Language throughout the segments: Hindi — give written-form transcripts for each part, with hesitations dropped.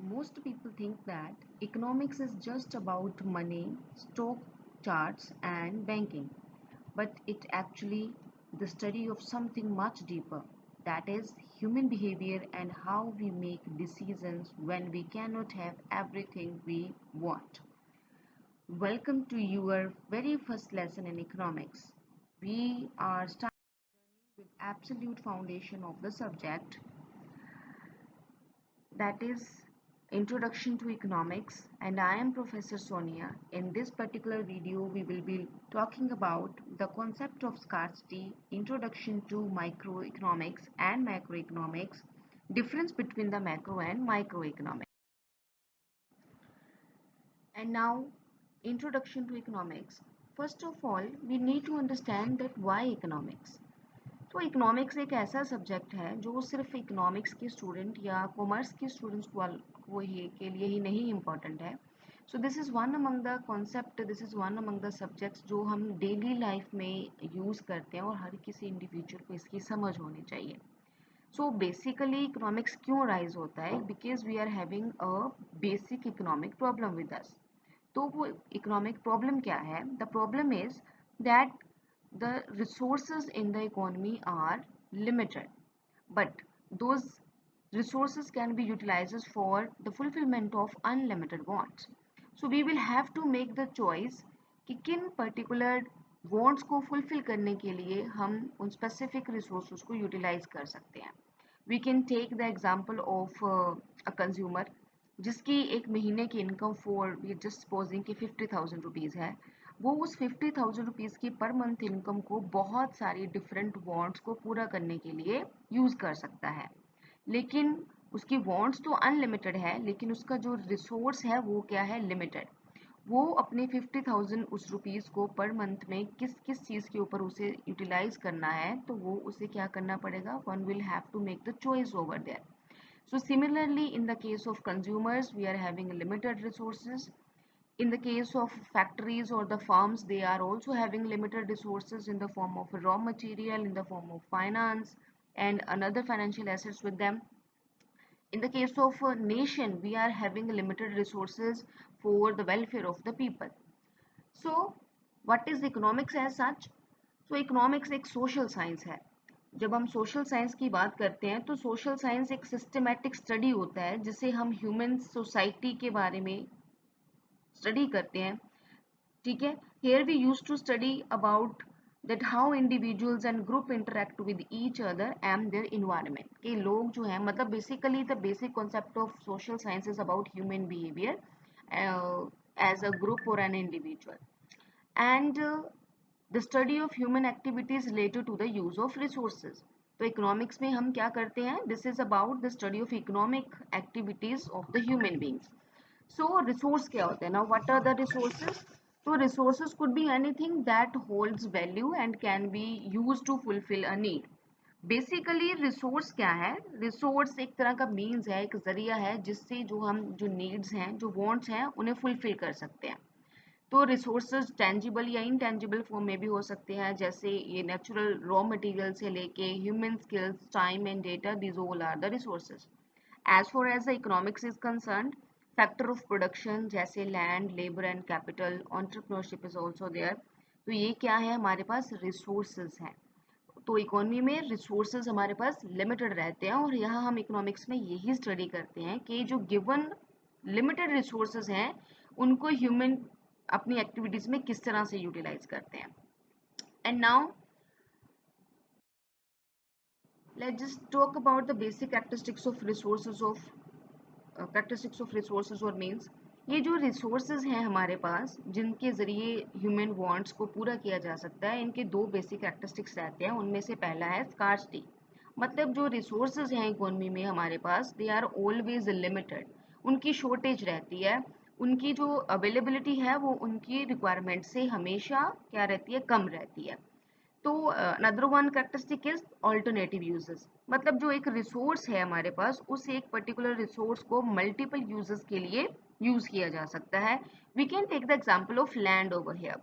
Most people think that economics is just about money, stock charts, and banking, but it actually the study of something much deeper, that is human behavior and how we make decisions when we cannot have everything we want. Welcome to your very first lesson in economics. We are starting with absolute foundation of the subject, that is Introduction to Economics, and I am Professor Sonia. In this particular video we will be talking about the concept of scarcity, introduction to microeconomics and macroeconomics, difference between the macro and microeconomics. And now, introduction to economics. First of all, we need to understand that why economics. तो इकोनॉमिक्स एक ऐसा सब्जेक्ट है जो सिर्फ इकोनॉमिक्स के स्टूडेंट या कॉमर्स के स्टूडेंट्स को ही के लिए ही नहीं इम्पॉर्टेंट है. So this is one among the concept, this is one among the subjects जो हम डेली लाइफ में यूज़ करते हैं और हर किसी इंडिविजुअल को इसकी समझ होनी चाहिए. सो बेसिकली इकोनॉमिक्स क्यों राइज होता है? Because we are having a basic economic problem with us. तो वो इकोनॉमिक प्रॉब्लम क्या है? The problem is that the resources in the economy are limited, but those resources can be utilized for the fulfillment of unlimited wants. So we will have to make the choice कि किन particular wants को fulfill करने के लिए हम उन specific resources को utilize कर सकते हैं. We can take the example of a consumer जिसकी एक महीने की इनकम फॉर जस्ट सपोजिंग कि 50,000 रुपीज़ है. वो उस 50,000 रुपीज़ की पर मंथ इनकम को बहुत सारी डिफरेंट वांट्स को पूरा करने के लिए यूज़ कर सकता है. लेकिन उसकी वांट्स तो अनलिमिटेड है, लेकिन उसका जो रिसोर्स है वो क्या है? लिमिटेड. वो अपने 50,000 उस रुपीज़ को पर मंथ में किस किस चीज़ के ऊपर उसे यूटिलाइज करना है, तो वो उसे क्या करना पड़ेगा? One will have to make the choice over there. So similarly, in the case of consumers, we are having limited resources. In the case of factories or the firms, they are also having limited resources in the form of raw material, in the form of finance, and another financial assets with them. In the case of a nation, we are having limited resources for the welfare of the people. So, what is economics as such? So, economics एक social science है. जब हम सोशल साइंस की बात करते हैं तो सोशल साइंस एक सिस्टमैटिक स्टडी होता है जिसे हम ह्यूमन सोसाइटी के बारे में स्टडी करते हैं. ठीक है. Here we use to study about that how individuals and group interact with each other and their environment. के लोग जो हैं, मतलब basically the basic concept of social science is about human behaviour as a group और an individual. And the study of human activities related to the use of resources. तो इकोनॉमिक्स में हम क्या करते हैं? This is about the study of economic activities of the human beings. So resource क्या होते हैं? Now what are the resources? तो resources could be anything that holds value and can be use to fulfil a need. Basically resource क्या है? रिसोर्स एक तरह का मीन्स है, एक जरिया है जिससे जो हम जो नीड्स हैं, जो वांट्स हैं, उन्हें फुलफिल कर सकते हैं. तो रिसोर्सेज टेंजिबल या इनटेंजिबल फॉर्म में भी हो सकते हैं, जैसे ये नेचुरल रॉ मटेरियल से लेके human skills, time and data, these all are the resources. As for as the economics is concerned, factor of production जैसे land, labour and capital, entrepreneurship is also there. तो ये क्या है? हमारे पास रिसोर्सेज हैं. तो इकोनॉमी में रिसोर्सेज हमारे पास लिमिटेड रहते हैं और यहाँ हम इकोनॉमिक्स में यही स्टडी करते हैं कि जो गिवन लिमिटेड रिसोर्सेज हैं उनको ह्यूमन अपनी एक्टिविटीज में किस तरह से यूटिलाइज करते हैं. And now let's just talk about the basic characteristics of resources और मीन्स. ये जो रिसोर्सेज हैं हमारे पास जिनके ज़रिए ह्यूमन वांट्स को पूरा किया जा सकता है, इनके दो बेसिक कैरेक्टरिस्टिक्स रहते हैं. उनमें से पहला है स्कार्सिटी. मतलब जो रिसोर्सेज हैं इकोनॉमी में हमारे पास, दे आर ऑलवेज लिमिटेड. उनकी शॉर्टेज रहती है. उनकी जो अवेलेबिलिटी है वो उनकी रिक्वायरमेंट से हमेशा क्या रहती है? कम रहती है. तो another one characteristic is alternative uses. मतलब जो एक रिसोर्स है हमारे पास, उस एक पर्टिकुलर रिसोर्स को मल्टीपल यूजेस के लिए यूज किया जा सकता है. We can take the example of land over here.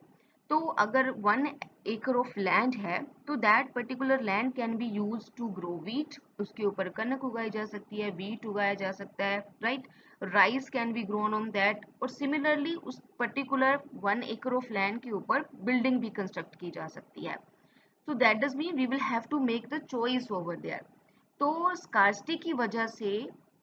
तो अगर 1 acre ऑफ लैंड है तो that particular land can be use to grow wheat. उसके ऊपर कनक उगाई जा सकती है, वीट उगाया जा सकता है, right. Rice can be grown on that, और सिमिलरली उस पर्टिकुलर 1 acre ऑफ लैंड के ऊपर बिल्डिंग भी कंस्ट्रक्ट की जा सकती है. So that does mean we will have to make the choice over there. तो स्कार्सिटी की वजह से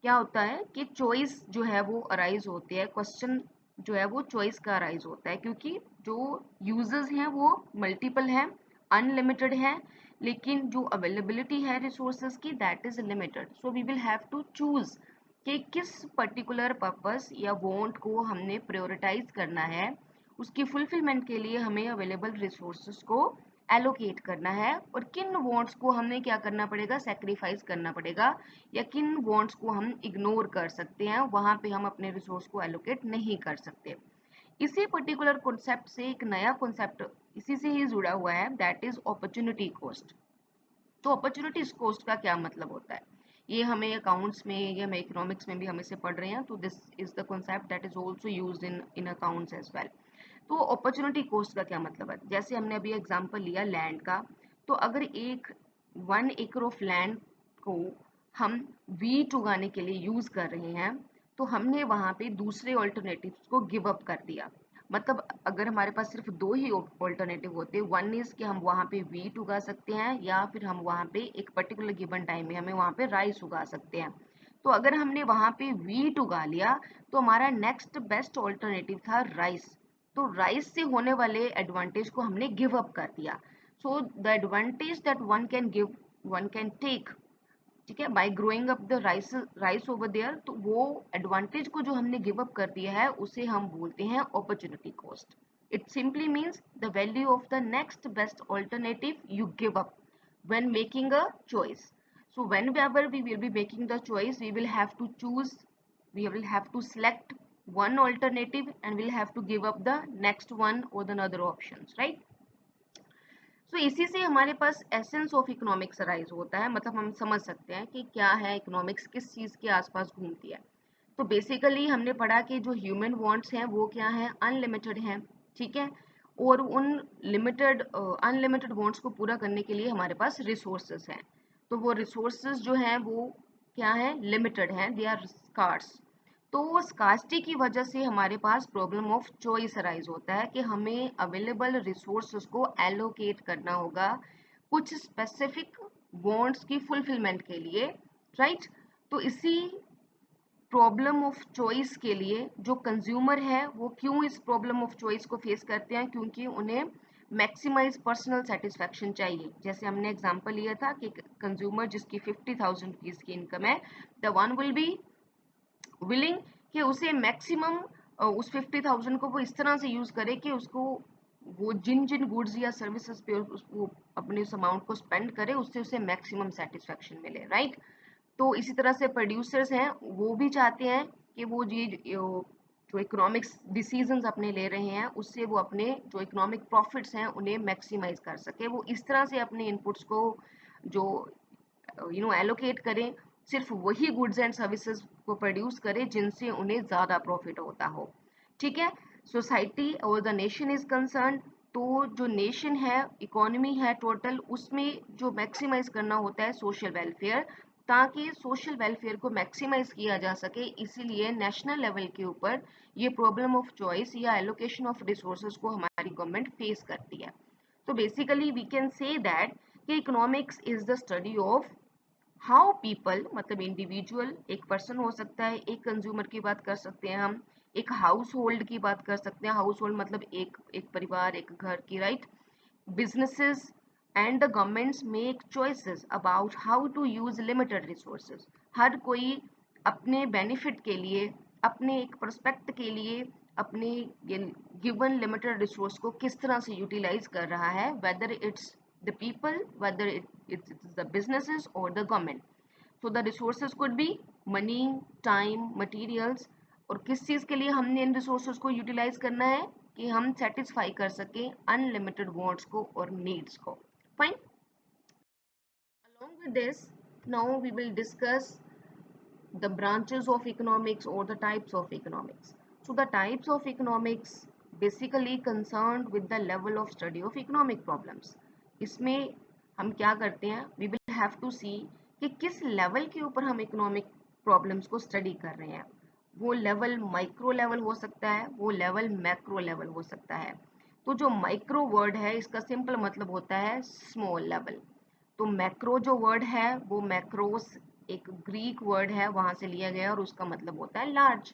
क्या होता है कि चॉइस जो है वो अराइज होती है, क्वेश्चन जो है वो चॉइस का अराइज होता है, क्योंकि जो यूजर्स हैं वो मल्टीपल हैं, अनलिमिटेड है, लेकिन जो अवेलेबिलिटी है रिसोर्सेज की that is limited. So we will have to choose कि किस पर्टिकुलर पर्पस या वांट को हमने प्रायोरिटाइज करना है, उसकी फुलफिलमेंट के लिए हमें अवेलेबल रिसोर्सेज को एलोकेट करना है, और किन वांट्स को हमने क्या करना पड़ेगा, सेक्रीफाइस करना पड़ेगा, या किन वांट्स को हम इग्नोर कर सकते हैं, वहां पे हम अपने रिसोर्स को एलोकेट नहीं कर सकते. इसी पर्टिकुलर कॉन्सेप्ट से एक नया कॉन्सेप्ट इसी से ही जुड़ा हुआ है, दैट इज अपॉर्चुनिटी कॉस्ट. तो अपॉर्चुनिटी कॉस्ट का क्या मतलब होता है, ये हमें अकाउंट्स में या हम इकोनॉमिक्स में भी हम इसे पढ़ रहे हैं. तो this is the concept that is also used in accounts as well. तो अपॉर्चुनिटी कॉस्ट का क्या मतलब है, जैसे हमने अभी एग्जांपल लिया लैंड का. तो अगर एक 1 acre ऑफ लैंड को हम वीट उगाने के लिए यूज कर रहे हैं, तो हमने वहां पे दूसरे ऑल्टरनेटिव्स को गिव अप कर दिया. मतलब अगर हमारे पास सिर्फ दो ही ऑल्टरनेटिव होते, वन इज कि हम वहां पे वीट उगा सकते हैं, या फिर हम वहां पे एक पर्टिकुलर गिवन टाइम में हमें वहां पे राइस उगा सकते हैं. तो अगर हमने वहां पे वीट उगा लिया, तो हमारा नेक्स्ट बेस्ट ऑल्टरनेटिव था राइस. तो राइस से होने वाले एडवांटेज को हमने गिव अप कर दिया. So the advantage that one can take, ठीक है, by growing up the rice over there, तो वो एडवांटेज को जो हमने गिव अप कर दिया है उसे हम बोलते हैं opportunity cost. It simply means the value of the next best alternative you give up when making a choice. So whenever we will be making the choice, we will have to select one alternative and we'll have to give up the next one or the other options, right? So इसी से हमारे पास एसेंस ऑफ इकोनॉमिक्स अराइज होता है, मतलब हम समझ सकते हैं कि क्या है इकोनॉमिक्स, किस चीज के आसपास घूमती है. तो बेसिकली हमने पढ़ा कि जो ह्यूमन वांट्स हैं वो क्या है, अनलिमिटेड हैं, ठीक है, और उन अनलिमिटेड वांट्स को पूरा करने के लिए हमारे पास रिसोर्सेज हैं. तो वो रिसोर्सेज जो हैं वो क्या है, लिमिटेड हैं, दे आर स्कार्स. तो स्कार्सिटी की वजह से हमारे पास प्रॉब्लम ऑफ चॉइस अराइज होता है कि हमें अवेलेबल रिसोर्सेज को एलोकेट करना होगा कुछ स्पेसिफिक वांट्स की फुलफिलमेंट के लिए, राइट? तो इसी प्रॉब्लम ऑफ चॉइस के लिए जो कंज्यूमर है वो क्यों इस प्रॉब्लम ऑफ चॉइस को फेस करते हैं, क्योंकि उन्हें मैक्सिमाइज पर्सनल सेटिस्फेक्शन चाहिए. जैसे हमने एग्जांपल लिया था कि कंज्यूमर जिसकी 50,000 रुपीज की इनकम है, the one will be willing कि उसे मैक्सिमम उस 50,000 को वो इस तरह से यूज करे कि उसको वो जिन जिन गुड्स या सर्विसेज पे वो अपने उस अमाउंट को स्पेंड करे उससे उसे मैक्सिमम सेटिस्फेक्शन मिले, राइट? तो इसी तरह से प्रोड्यूसर्स हैं, वो भी चाहते हैं कि वो जो इकोनॉमिक्स डिसीजंस अपने ले रहे हैं उससे वो अपने जो इकोनॉमिक प्रॉफिट्स हैं उन्हें मैक्सिमाइज कर सके. वो इस तरह से अपने इनपुट्स को जो एलोकेट करें, सिर्फ वही गुड्स एंड सर्विसेज को प्रोड्यूस करें जिनसे उन्हें ज़्यादा प्रॉफिट होता हो, ठीक है. सोसाइटी और द नेशन इज कंसर्न, तो जो नेशन है, इकोनॉमी है टोटल, उसमें जो मैक्सिमाइज करना होता है सोशल वेलफेयर, ताकि सोशल वेलफेयर को मैक्सिमाइज किया जा सके. इसीलिए नेशनल लेवल के ऊपर ये प्रॉब्लम ऑफ चॉइस या एलोकेशन ऑफ रिसोर्सेज को हमारी गवर्नमेंट फेस करती है. तो basically we can say that कि economics is the study of how people, मतलब इंडिविजुअल, एक पर्सन हो सकता है, एक कंज्यूमर की बात कर सकते हैं हम, एक हाउस होल्ड की बात कर सकते हैं, हाउस होल्ड मतलब एक एक परिवार, एक घर की, right? businesses and the governments make choices about how to use limited resources. हर कोई अपने बेनिफिट के लिए, अपने एक पर्सपेक्ट के लिए, अपने गिवन लिमिटेड रिसोर्स को किस तरह से यूटिलाइज कर रहा है, whether it's the people, whether it's the businesses or the government. So the resources could be money, time, materials, और किस चीज के लिए हमने इन रिसोर्सेज को यूटिलाइज करना है कि हम सेटिस्फाई कर सके अनलिमिटेड वांट्स को और नीड्स को. Fine. Along with this, now we will discuss the branches of economics or the types of economics. So the types of economics basically concerned with the level of study of economic problems. इसमें हम क्या करते हैं, we will have to see कि किस लेवल के ऊपर हम इकोनॉमिक प्रॉब्लम्स को स्टडी कर रहे हैं. वो लेवल माइक्रो लेवल हो सकता है, वो लेवल मैक्रो लेवल हो सकता है। तो जो माइक्रो वर्ड है इसका सिंपल मतलब होता है स्मॉल लेवल। तो मैक्रो जो वर्ड है वो मैक्रोस एक ग्रीक वर्ड है वहां से लिया गया और उसका मतलब होता है लार्ज।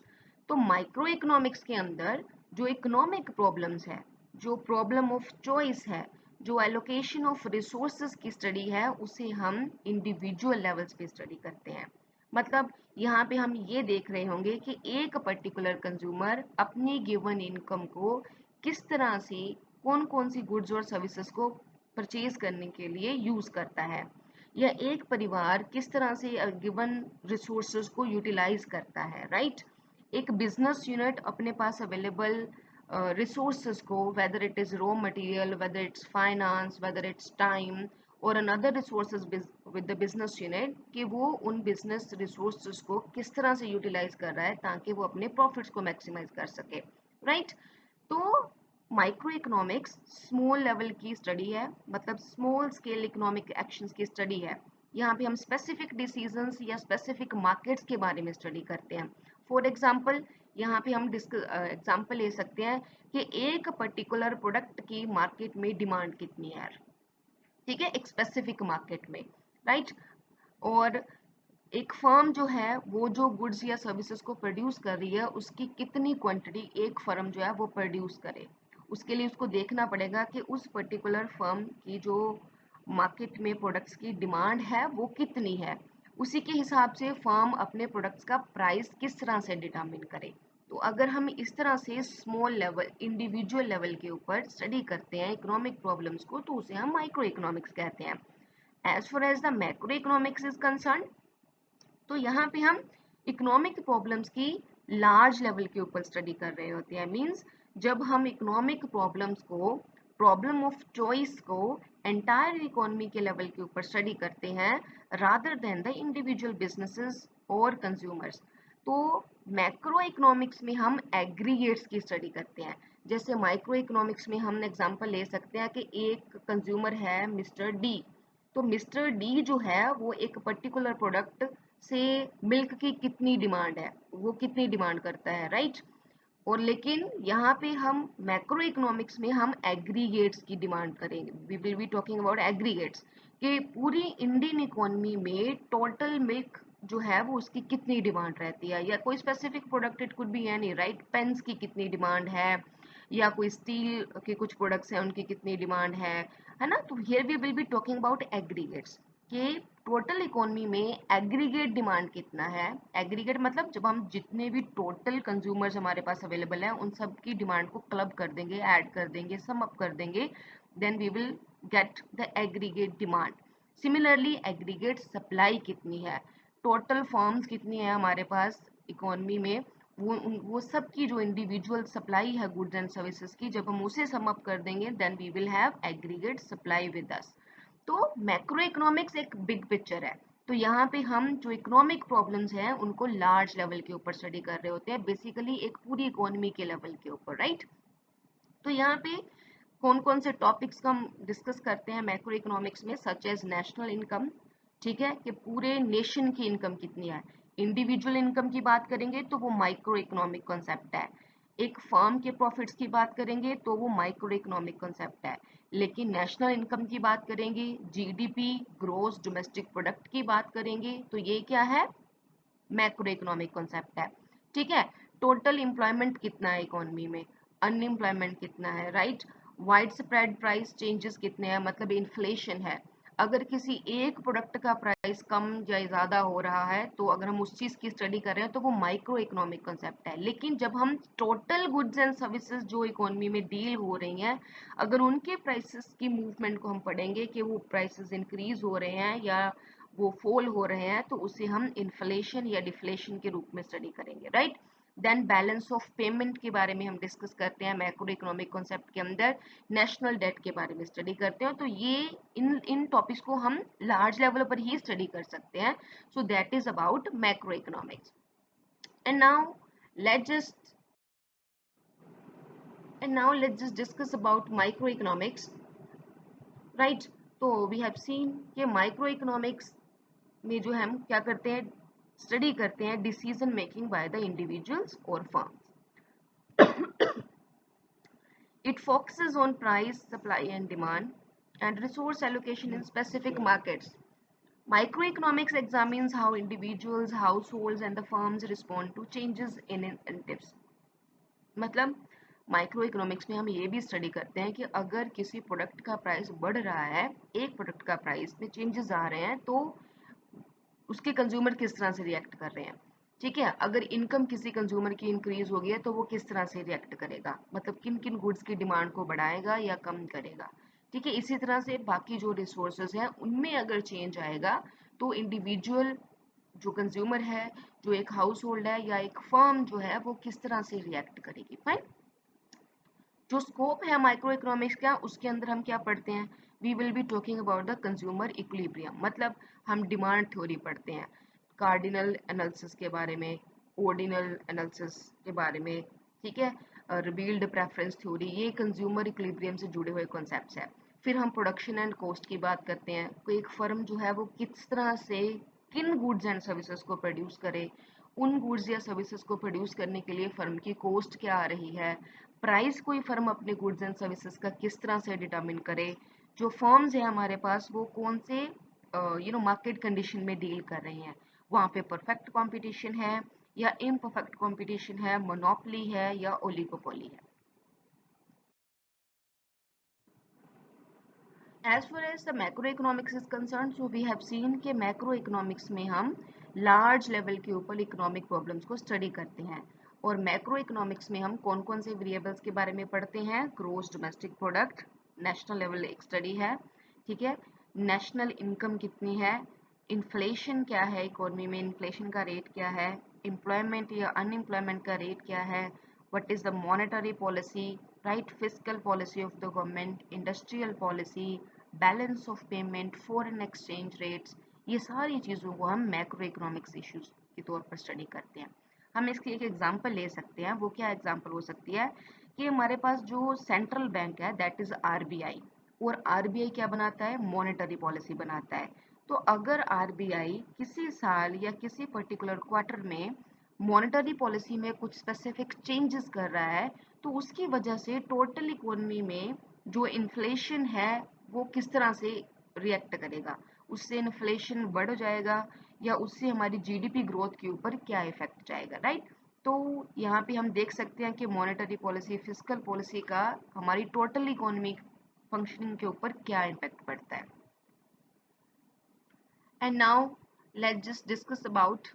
तो माइक्रो इकोनॉमिक्स के अंदर जो इकोनॉमिक प्रॉब्लम्स है, जो प्रॉब्लम ऑफ चॉइस है, जो एलोकेशन ऑफ रिसोर्सेज की स्टडी है, उसे हम इंडिविजुअल लेवल्स पे स्टडी करते हैं। मतलब यहाँ पे हम ये देख रहे होंगे कि एक पर्टिकुलर कंज्यूमर अपनी गिवन इनकम को किस तरह से कौन कौन सी गुड्स और सर्विसेज को परचेज करने के लिए यूज करता है, या एक परिवार किस तरह से गिवन रिसोर्सेज को यूटिलाइज करता है, राइट। एक बिजनेस यूनिट अपने पास अवेलेबल रिसोर्सेज को, whether it is raw material, whether it's finance, whether it's time और another resources with the business unit, कि वो उन बिजनेस रिसोर्सेज को किस तरह से यूटिलाइज कर रहा है ताकि वो अपने प्रॉफिट्स को मैक्सिमाइज कर सके, राइट। तो माइक्रो इकोनॉमिक्स स्मॉल लेवल की स्टडी है, मतलब स्मॉल स्केल इकोनॉमिक एक्शंस की स्टडी है। यहाँ पे हम स्पेसिफिक डिसीजंस या स्पेसिफिक मार्केट्स के बारे में स्टडी करते हैं। फॉर एग्जांपल यहाँ पे हम एग्जांपल ले सकते हैं कि एक पर्टिकुलर प्रोडक्ट की मार्केट में डिमांड कितनी है, ठीक है, एक स्पेसिफिक मार्केट में, राइट। और एक फर्म जो है वो जो गुड्स या सर्विसेज को प्रोड्यूस कर रही है उसकी कितनी क्वांटिटी एक फर्म जो है वो प्रोड्यूस करे, उसके लिए उसको देखना पड़ेगा कि उस पर्टिकुलर फर्म की जो मार्केट में प्रोडक्ट्स की डिमांड है वो कितनी है। उसी के हिसाब से फर्म अपने प्रोडक्ट्स का प्राइस किस तरह से डिटरमिन करे। तो अगर हम इस तरह से स्मॉल लेवल इंडिविजुअल लेवल के ऊपर स्टडी करते हैं इकोनॉमिक प्रॉब्लम्स को तो उसे हम माइक्रो इकोनॉमिक्स कहते हैं। As far as the macro economics is concern, तो यहाँ पे हम इकोनॉमिक प्रॉब्लम्स की लार्ज लेवल के ऊपर स्टडी कर रहे होते हैं। मींस जब हम इकोनॉमिक प्रॉब्लम्स को, प्रॉब्लम ऑफ चॉइस को एंटायर इकोनॉमी के लेवल के ऊपर स्टडी करते हैं rather than the individual businesses और कंज्यूमर्स। तो मैक्रो इकोनॉमिक्स में हम एग्रीगेट्स की स्टडी करते हैं। जैसे माइक्रो इकोनॉमिक्स में हम एग्जांपल ले सकते हैं कि एक कंज्यूमर है मिस्टर डी। तो मिस्टर डी जो है वो एक पर्टिकुलर प्रोडक्ट से मिल्क की कितनी डिमांड है, वो कितनी डिमांड करता है, राइट। और लेकिन यहाँ पे हम मैक्रो इकोनॉमिक्स में हम एग्रीगेट्स की डिमांड करेंगे, we will be talking about aggregates, कि पूरी इंडियन इकोनॉमी में टोटल मिल्क जो है वो उसकी कितनी डिमांड रहती है, या कोई specific product, it could be any, right, pens की कितनी डिमांड है, या कोई स्टील के कुछ प्रोडक्ट्स हैं उनकी कितनी डिमांड है ना। तो here we will be talking about aggregates कि टोटल इकोनॉमी में एग्रीगेट डिमांड कितना है। एग्रीगेट मतलब जब हम जितने भी टोटल कंज्यूमर्स हमारे पास अवेलेबल है उन सब की डिमांड को क्लब कर देंगे, ऐड कर देंगे, सम अप कर देंगे, then we will get the aggregate demand. Similarly aggregate supply कितनी है, टोटल फॉर्म्स कितनी है हमारे पास इकोनॉमी में, वो सब की जो इंडिविजुअल सप्लाई है गुड्स एंड सर्विसेज की, जब हम उसे सम अप कर देंगे then we will have aggregate supply with us. तो मैक्रो इकोनॉमिक्स एक बिग पिक्चर है। तो यहाँ पे हम जो इकोनॉमिक प्रॉब्लम्स हैं उनको लार्ज लेवल के ऊपर स्टडी कर रहे होते हैं, बेसिकली एक पूरी इकोनॉमी के लेवल के ऊपर, राइट। तो यहाँ पे कौन कौन से टॉपिक्स हम डिस्कस करते हैं मैक्रो इकोनॉमिक्स में, सच एज नेशनल इनकम, ठीक है, कि पूरे नेशन की इनकम कितनी है। इंडिविजुअल इनकम की बात करेंगे तो वो माइक्रो इकोनॉमिक कॉन्सेप्ट है। एक फर्म के प्रॉफिट्स की बात करेंगे तो वो माइक्रो इकोनॉमिक कॉन्सेप्ट है। लेकिन नेशनल इनकम की बात करेंगे, जीडीपी ग्रोस डोमेस्टिक प्रोडक्ट की बात करेंगे तो ये क्या है, मैक्रो इकोनॉमिक कॉन्सेप्ट है, ठीक है। टोटल एम्प्लॉयमेंट कितना है इकोनॉमी में, अनएम्प्लॉयमेंट कितना है, right. Wide spread price changes कितने हैं, मतलब इन्फ्लेशन है। अगर किसी एक प्रोडक्ट का प्राइस कम या ज़्यादा हो रहा है तो अगर हम उस चीज़ की स्टडी कर रहे हैं तो वो माइक्रो इकोनॉमिक कॉन्सेप्ट है। लेकिन जब हम टोटल गुड्स एंड सर्विसेज जो इकोनॉमी में डील हो रही हैं, अगर उनके प्राइसेस की मूवमेंट को हम पढ़ेंगे कि वो प्राइसेस इंक्रीज हो रहे हैं या वो फॉल हो रहे हैं तो उसे हम इन्फ्लेशन या डिफ्लेशन के रूप में स्टडी करेंगे, right. Then balance of payment के बारे में हम डिस्कस करते हैं मैक्रो इकोनॉमिक कॉन्सेप्ट के अंदर। नेशनल डेट के बारे में स्टडी करते हैं। तो ये इन टॉपिक्स को हम लार्ज लेवल पर ही स्टडी कर सकते हैं। So that is about macro economics. And now let's just discuss about micro economics, right. तो वी हैव सीन कि माइक्रो इकोनॉमिक्स में जो हम क्या करते हैं, स्टडी करते हैं decision making by the individuals और firms. It focuses on price, supply and demand and resource allocation in specific markets. Microeconomics examines how individuals, households and the firms respond to changes in incentives. मतलब माइक्रो इकोनॉमिक्स में हम ये भी स्टडी करते हैं कि अगर किसी प्रोडक्ट का प्राइस बढ़ रहा है, एक प्रोडक्ट का प्राइस में चेंजेस आ रहे हैं, तो उसके कंज्यूमर किस तरह से रिएक्ट कर रहे हैं। ठीक है, अगर इनकम किसी कंज्यूमर की इंक्रीज होगी है तो वो किस तरह से रिएक्ट करेगा, मतलब किन किन गुड्स की डिमांड को बढ़ाएगा या कम करेगा। ठीक है, इसी तरह से बाकी जो रिसोर्सेज हैं उनमें अगर चेंज आएगा तो इंडिविजुअल जो कंज्यूमर है, जो एक हाउस होल्ड है या एक फर्म जो है वो किस तरह से रिएक्ट करेगी। फाइन, जो स्कोप है माइक्रो इकोनॉमिक्स का उसके अंदर हम क्या पढ़ते हैं, we will be talking about the consumer equilibrium, मतलब हम डिमांड थ्योरी पढ़ते हैं, कार्डिनल एनालिसिस के बारे में, ऑर्डिनल एनालिसिस के बारे में। ठीक है, रिवील्ड प्रेफरेंस थ्योरी, ये कंज्यूमर इक्विलिब्रियम से जुड़े हुए कॉन्सेप्ट्स है। फिर हम प्रोडक्शन एंड कॉस्ट की बात करते हैं, कोई एक फर्म जो है वो किस तरह से किन गुड्स एंड सर्विसेज को प्रोड्यूस करे, उन गुड्स या सर्विसेज को प्रोड्यूस करने के लिए फर्म की कॉस्ट क्या आ रही है, प्राइस कोई फर्म अपने गुड्स एंड सर्विसेज का किस तरह से डिटरमिन करे, जो फर्म्स है हमारे पास वो कौन से मार्केट कंडीशन में डील कर रही हैं, वहाँ पे परफेक्ट कंपटीशन है या इम्परफेक्ट कंपटीशन है, मोनोपोली है या ओलिगोपोली है। As far as the macroeconomics is concerned, so we have seen कि macroeconomics में हम large level के ऊपर economic problems को study करते हैं, और macroeconomics में हम कौन कौन से variables के बारे में पढ़ते हैं, gross domestic product, national level एक study है, ठीक है, national income कितनी है, inflation क्या है, इकोनॉमी में inflation का रेट क्या है, employment या unemployment का रेट क्या है, what is the monetary policy, right, fiscal policy of the government, industrial policy, balance of payment, foreign exchange rates, ये सारी चीज़ों को हम मैक्रो इकोनॉमिक्स इश्यूज के तौर पर स्टडी करते हैं। हम इसकी एक एग्जांपल ले सकते हैं, वो क्या एग्जांपल हो सकती है कि हमारे पास जो सेंट्रल बैंक है दैट इज आरबीआई, और आरबीआई क्या बनाता है, मॉनेटरी पॉलिसी बनाता है। तो अगर आरबीआई किसी साल या किसी पर्टिकुलर क्वार्टर में मॉनेटरी पॉलिसी में कुछ स्पेसिफिक चेंजेस कर रहा है, तो उसकी वजह से टोटल इकोनॉमी में जो इन्फ्लेशन है वो किस तरह से रिएक्ट करेगा, उससे इन्फ्लेशन बढ़ जाएगा या उससे हमारी जीडीपी ग्रोथ के ऊपर क्या इफेक्ट जाएगा, राइट। तो यहाँ पे हम देख सकते हैं कि मॉनेटरी पॉलिसी, फिस्कल पॉलिसी का हमारी टोटल इकोनॉमिक फंक्शनिंग के ऊपर क्या इम्पैक्ट पड़ता है। And now let's just discuss about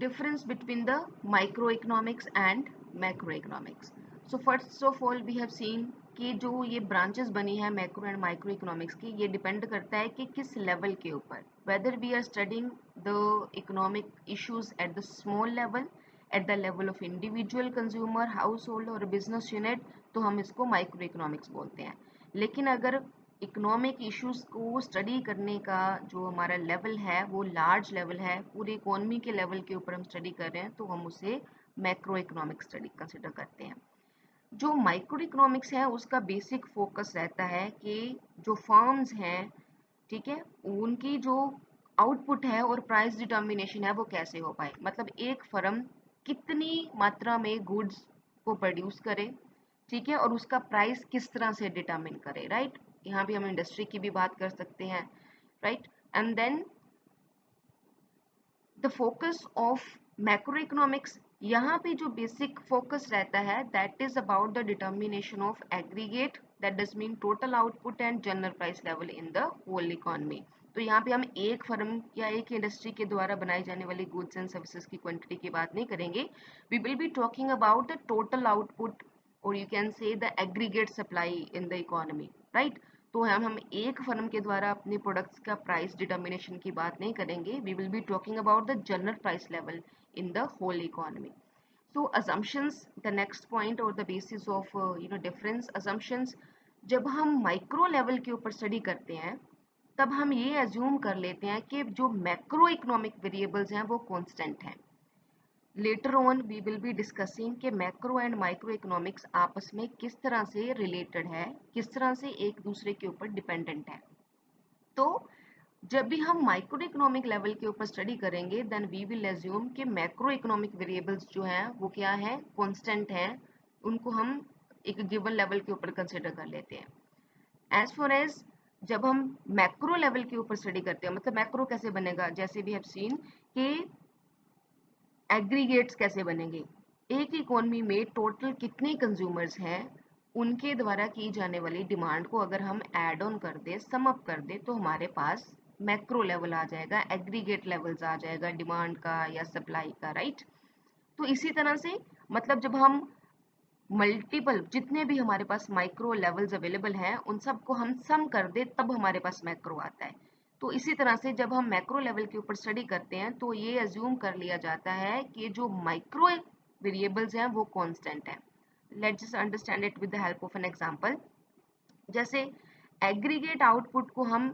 difference between the microeconomics and macroeconomics. So first of all we have seen कि जो ये ब्रांचेस बनी है मैक्रो एंड माइक्रो इकोनॉमिक्स की, ये डिपेंड करता है कि किस लेवल के ऊपर, whether we are studying the economic issues at the small level, at the level of individual consumer, household और बिजनेस यूनिट, तो हम इसको माइक्रो इकोनॉमिक्स बोलते हैं। लेकिन अगर इकोनॉमिक इश्यूज को स्टडी करने का जो हमारा लेवल है वो लार्ज लेवल है, पूरी इकोनॉमी के लेवल के ऊपर हम स्टडी कर रहे हैं, तो हम उसे मैक्रो इकोनॉमिक स्टडी कंसिडर करते हैं। जो माइक्रो इकोनॉमिक्स है उसका बेसिक फोकस रहता है कि जो फर्म्स हैं, ठीक है, उनकी जो आउटपुट है और प्राइस डिटर्मिनेशन है वो कैसे हो पाए, मतलब एक फर्म कितनी मात्रा में गुड्स को प्रोड्यूस करे, ठीक है, और उसका प्राइस किस तरह से डिटरमिन करे, राइट। यहाँ भी हम इंडस्ट्री की भी बात कर सकते हैं, right. And then the focus of macro economics, यहाँ पे जो बेसिक फोकस रहता है that is about the determination of aggregate, that does mean total output and general price level in the whole economy. तो यहाँ पे हम एक फर्म या एक इंडस्ट्री के द्वारा बनाई जाने वाली गुड्स एंड सर्विसेज की क्वांटिटी की बात नहीं करेंगे, we will be talking about the total output और you can say the aggregate supply in the economy, right. तो हम एक फर्म के द्वारा अपने प्रोडक्ट्स का प्राइस डिटर्मिनेशन की बात नहीं करेंगे, we will be talking about the general price level in the whole economy. So assumptions, the next point or the basis of difference assumptions, जब हम माइक्रो लेवल के ऊपर स्टडी करते हैं तब हम ये एज्यूम कर लेते हैं कि जो मैक्रो इकोनॉमिक वेरिएबल्स हैं वो कांस्टेंट हैं। Later on we will be discussing कि मैक्रो एंड माइक्रो इकोनॉमिक्स आपस में किस तरह से रिलेटेड है, किस तरह से एक दूसरे के ऊपर डिपेंडेंट है। तो जब भी हम माइक्रो इकोनॉमिक लेवल के ऊपर स्टडी करेंगे देन वी विल एज्यूम कि मैक्रो इकोनॉमिक वेरिएबल्स जो हैं वो क्या है, कांस्टेंट हैं, उनको हम एक गिवन लेवल के ऊपर कंसिडर कर लेते हैं। एज फॉर एज जब हम मैक्रो लेवल के ऊपर स्टडी करते हैं, मतलब मैक्रो कैसे बनेगा, जैसे वी हैव सीन कि एग्रीगेट्स कैसे बनेंगे, एक इकोनॉमी में टोटल कितने कंज्यूमर्स हैं, उनके द्वारा की जाने वाली डिमांड को अगर हम ऐड ऑन कर दे, सम अप कर दे, तो हमारे पास मैक्रो लेवल आ जाएगा, एग्रीगेट लेवल्स आ जाएगा डिमांड का या सप्लाई का, राइट। तो इसी तरह से मतलब जब हम मल्टीपल जितने भी हमारे पास माइक्रो लेवल्स अवेलेबल हैं उन सबको हम सम कर दे तब हमारे पास मैक्रो आता है। तो इसी तरह से जब हम मैक्रो लेवल के ऊपर स्टडी करते हैं तो ये अज्यूम कर लिया जाता है कि जो माइक्रो वेरिएबल्स हैं वो कांस्टेंट हैं। Let's just understand it with the help of an example. जैसे एग्रीगेट आउटपुट को हम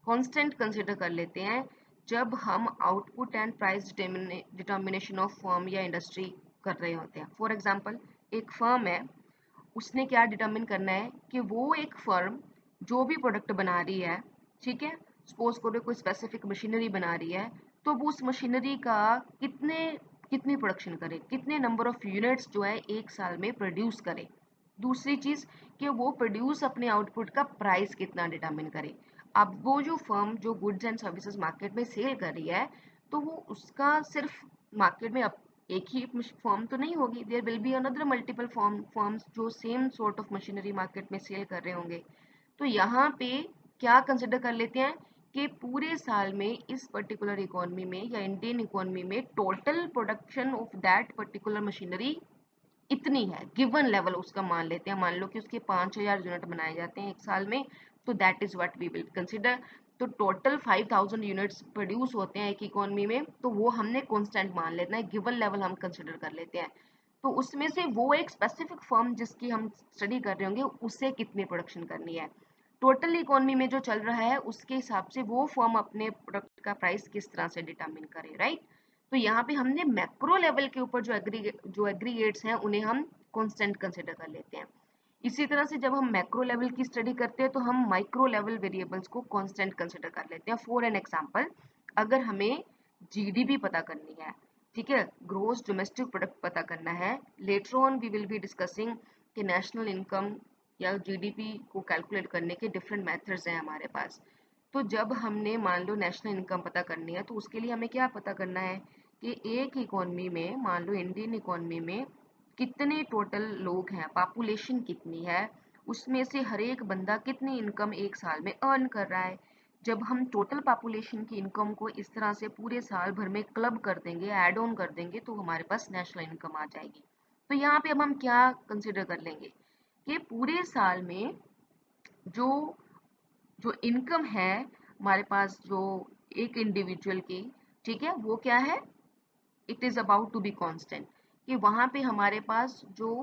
कांस्टेंट कंसिडर कर लेते हैं जब हम output and price determination of firm या इंडस्ट्री कर रहे होते हैं। फॉर एग्जांपल एक फर्म है, उसने क्या डिटरमिन करना है कि वो एक फर्म जो भी प्रोडक्ट बना रही है, ठीक है, सपोज करो कोई स्पेसिफिक मशीनरी बना रही है, तो वो उस मशीनरी का कितनी प्रोडक्शन करे, कितने नंबर ऑफ यूनिट्स जो है एक साल में प्रोड्यूस करे। दूसरी चीज कि वो प्रोड्यूस अपने आउटपुट का प्राइस कितना डिटरमिन करे। अब वो जो फर्म जो गुड्स एंड सर्विसेज मार्केट में सेल कर रही है, तो वो उसका सिर्फ मार्केट में एक ही फर्म तो नहीं होगी, there will be another multiple firms जो same sort of machinery market में सेल कर रहे होंगे। तो यहाँ पे क्या कंसिडर कर लेते हैं कि पूरे साल में इस पर्टिकुलर इकोनॉमी में या इंडियन इकोनॉमी में total production of that particular machinery इतनी है, गिवन लेवल उसका मान लेते हैं, मान लो कि उसके 5000 यूनिट बनाए जाते हैं एक साल में, तो that is what we will consider. तो टोटल 5000 यूनिट्स प्रोड्यूस होते हैं एक इकोनॉमी में, तो वो हमने कांस्टेंट मान लेना है, गिवन लेवल हम कंसिडर कर लेते हैं। तो उसमें से वो एक स्पेसिफिक फर्म जिसकी हम स्टडी कर रहे होंगे उसे कितनी प्रोडक्शन करनी है, टोटल इकोनॉमी में जो चल रहा है उसके हिसाब से वो फर्म अपने प्रोडक्ट का प्राइस किस तरह से डिटरमिन करे, राइट। तो यहाँ पे हमने मैक्रो लेवल के ऊपर जो एग्रीगेट्स हैं उन्हें हम कांस्टेंट कंसिडर कर लेते हैं। इसी तरह से जब हम मैक्रो लेवल की स्टडी करते हैं तो हम माइक्रो लेवल वेरिएबल्स को कांस्टेंट कंसिडर कर लेते हैं। फॉर एन एग्जांपल, अगर हमें जीडीपी पता करनी है, ठीक है, ग्रोस डोमेस्टिक प्रोडक्ट पता करना है, later on we will be discussing कि नेशनल इनकम या जीडीपी को कैलकुलेट करने के डिफरेंट मेथड्स हैं हमारे पास। तो जब हमने मान लो नेशनल इनकम पता करनी है तो उसके लिए हमें क्या पता करना है कि एक इकोनॉमी में, मान लो इंडियन इकोनॉमी में कितने टोटल लोग हैं, पॉपुलेशन कितनी है, उसमें से हर एक बंदा कितनी इनकम एक साल में अर्न कर रहा है। जब हम टोटल पॉपुलेशन की इनकम को इस तरह से पूरे साल भर में क्लब कर देंगे, ऐड ऑन कर देंगे, तो हमारे पास नेशनल इनकम आ जाएगी। तो यहाँ पे अब हम क्या कंसिडर कर लेंगे कि पूरे साल में जो जो इनकम है हमारे पास, जो एक इंडिविजुअल की, ठीक है, वो क्या है, it is about to be constant, कि वहां पे हमारे पास जो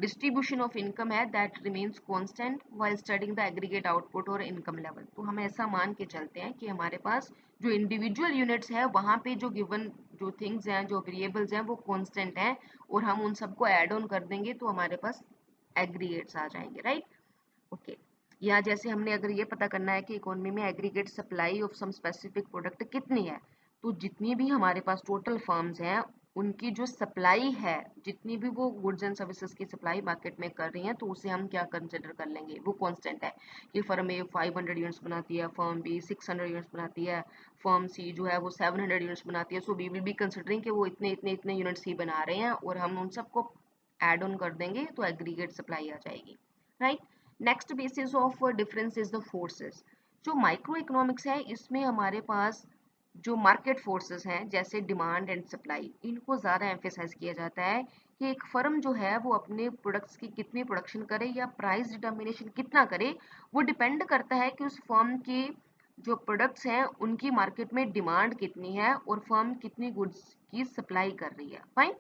डिस्ट्रीब्यूशन ऑफ इनकम है that remains constant while studying the aggregate output और इनकम लेवल। तो हम ऐसा मान के चलते हैं कि हमारे पास जो इंडिविजुअल यूनिट्स है वहां पे जो गिवन जो थिंग्स हैं, जो वेरिएबल्स हैं वो कांस्टेंट हैं, और हम उन सबको ऐड ऑन कर देंगे तो हमारे पास एग्रीगेट्स आ जाएंगे, राइट। ओके, या जैसे हमने अगर ये पता करना है कि इकोनॉमी में aggregate supply of some specific product कितनी है, तो जितनी भी हमारे पास टोटल फर्म्स हैं उनकी जो सप्लाई है, जितनी भी वो गुड्स एंड सर्विसेज की सप्लाई मार्केट में कर रही हैं, तो उसे हम क्या कंसिडर कर लेंगे, वो कांस्टेंट है। कि फर्म ए 500 यूनिट्स बनाती है, फर्म बी 600 यूनिट्स बनाती है, फर्म सी जो है वो 700 यूनिट्स बनाती है, so we will be considering कि वो इतने इतने इतने यूनिट्स ही बना रहे हैं, और हम उन सबको ऐड ऑन कर देंगे तो एग्रीगेट सप्लाई आ जाएगी, right. Next basis of difference is the forces. जो माइक्रो इकोनॉमिक्स है इसमें हमारे पास जो मार्केट फोर्सेस हैं जैसे डिमांड एंड सप्लाई, इनको ज़्यादा एम्फेसाइज किया जाता है कि एक फर्म जो है वो अपने प्रोडक्ट्स की कितनी प्रोडक्शन करे या प्राइस डिटर्मिनेशन कितना करे, वो डिपेंड करता है कि उस फर्म की जो प्रोडक्ट्स हैं उनकी मार्केट में डिमांड कितनी है और फर्म कितनी गुड्स की सप्लाई कर रही है, फाइन।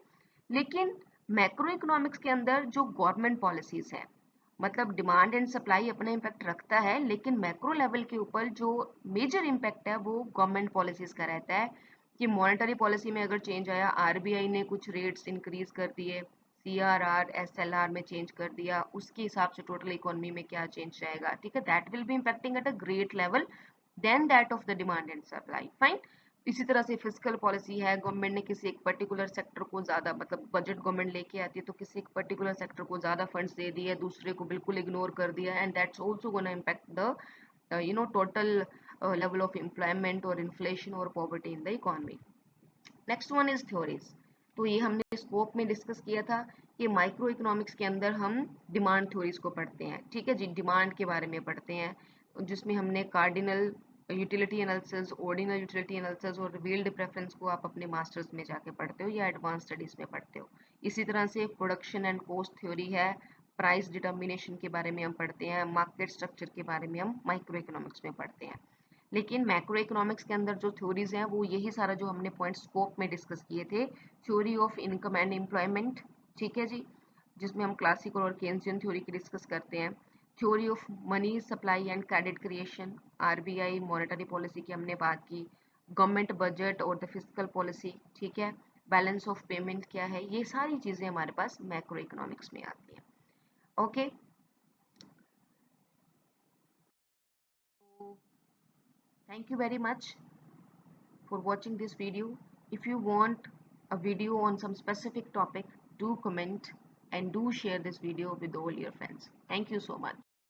लेकिन मैक्रो इकोनॉमिक्स के अंदर जो गवर्नमेंट पॉलिसीज है, मतलब डिमांड एंड सप्लाई अपना इम्पैक्ट रखता है, लेकिन मैक्रो लेवल के ऊपर जो मेजर इम्पैक्ट है वो गवर्नमेंट पॉलिसीज का रहता है। कि मॉनेटरी पॉलिसी में अगर चेंज आया, आरबीआई ने कुछ रेट्स इंक्रीज कर दिए, सीआरआर एसएलआर में चेंज कर दिया, उसके हिसाब से टोटल इकोनॉमी में क्या चेंज जाएगा, ठीक है, that will be impacting at a great level then that of the demand and supply, fine. इसी तरह से फिजिकल पॉलिसी है, गवर्नमेंट ने किसी एक पर्टिकुलर सेक्टर को ज़्यादा, मतलब बजट गवर्नमेंट लेके आती है तो किसी एक पर्टिकुलर सेक्टर को ज़्यादा फंड्स दे दिया, दूसरे को बिल्कुल इग्नोर कर दिया, and that's also gonna impact the total level of employment or inflation or poverty in the economy. Next one is theories. तो ये हमने स्कोप में डिस्कस किया था कि माइक्रो इकोनॉमिक्स के अंदर हम डिमांड थ्योरीज को पढ़ते हैं, ठीक है जी, डिमांड के बारे में पढ़ते हैं, जिसमें हमने cardinal utility analysis, ordinal utility analysis और रिवील्ड प्रेफरेंस को आप अपने मास्टर्स में जाके पढ़ते हो या एडवांस स्टडीज में पढ़ते हो। इसी तरह से प्रोडक्शन एंड कॉस्ट थ्योरी है, प्राइस डिटर्मिनेशन के बारे में हम पढ़ते हैं, मार्केट स्ट्रक्चर के बारे में हम माइक्रो इकोनॉमिक्स में पढ़ते हैं। लेकिन मैक्रो इकोनॉमिक्स के अंदर जो थ्योरीज हैं वो यही सारा जो हमने पॉइंट स्कोप में डिस्कस किए थे, theory of income and employment, ठीक है जी, जिसमें हम क्लासिकल और केन्सियन थ्योरी की डिस्कस करते हैं, theory of money supply and credit creation, RBI monetary policy की हमने बात की, गवर्नमेंट बजट और द फिजिकल पॉलिसी, ठीक है, बैलेंस ऑफ पेमेंट क्या है, ये सारी चीज़ें हमारे पास मैक्रो इकोनॉमिक्स में आती हैं। Okay, thank you very much for watching this video. If you want a video on some specific topic, do comment and do share this video with all your friends. Thank you so much.